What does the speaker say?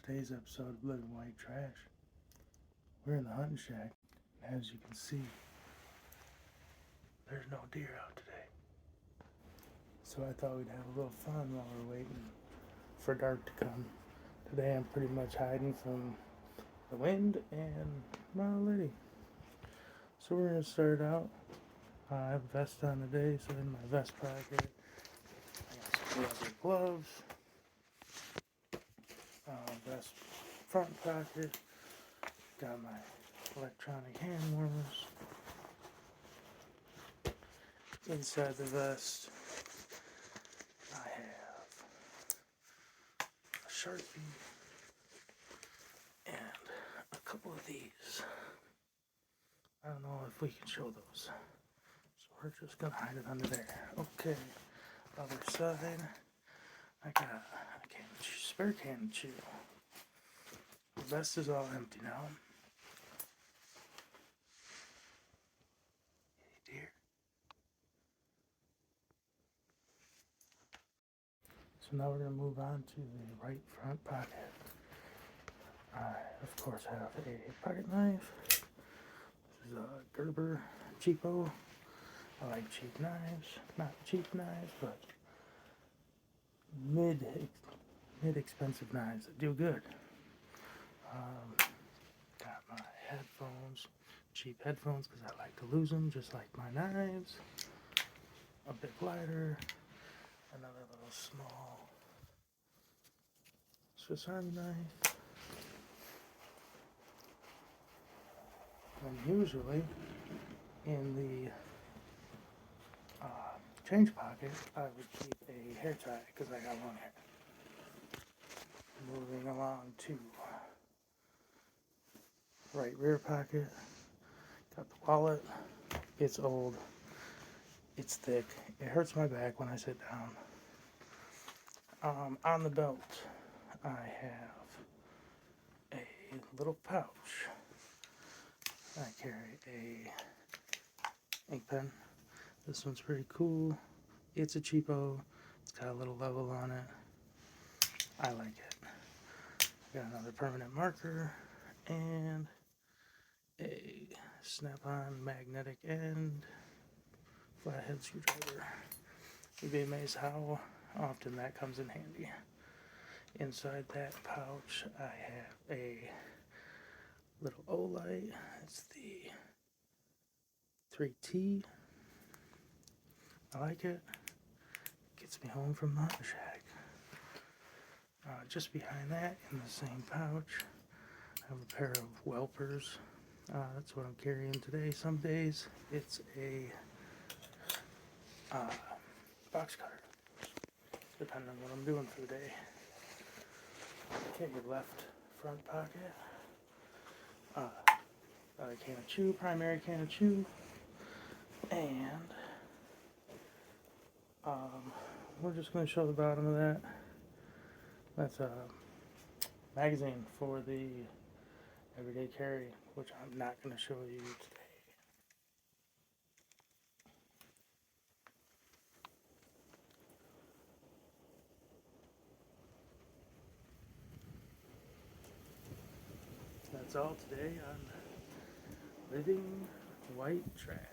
today's episode of Living White Trash. We're in the hunting shack, and as you can see, there's no deer out today. So I thought we'd have a little fun while we're waiting for dark to come. Today I'm pretty much hiding from the wind and my lady. So we're going to start out. I have a vest on today, so in my vest pocket, I got some leather gloves. Vest front pocket, got my electronic hand warmers. Inside the vest, I have a Sharpie and a couple of these. I don't know if we can show those, so we're just gonna hide it under there. Okay, other side, I got a spare can of chew. The vest is all empty now. Hey dear. So now we're going to move on to the right front pocket. I, of course, have a pocket knife. This is a Gerber cheapo. I like cheap knives. Not cheap knives, but mid-expensive knives that do good. Got my headphones. Cheap headphones because I like to lose them, just like my knives. A bit lighter. Another little small Swiss Army knife. And usually in the change pocket, I would keep a hair tie because I got long hair. Moving along to right rear pocket, got the wallet. It's old, it's thick, it hurts my back when I sit down. On the belt, I have a little pouch. I carry a ink pen. This one's pretty cool. It's a cheapo. It's got a little level on it. I like it. Got another permanent marker and a snap-on magnetic end flathead screwdriver. You'd be amazed how often that comes in handy. Inside that pouch, I have a little Olight. It's the 3T. I like it. Gets me home from the hunting shack. Just behind that, in the same pouch, I have a pair of Whelpers. That's what I'm carrying today. Some days it's a box cutter, depending on what I'm doing for the day. Okay, your left front pocket. A can of chew, primary can of chew, and we're just going to show the bottom of that. That's a magazine for the everyday carry, which I'm not going to show you today. That's all today on Living White Trash.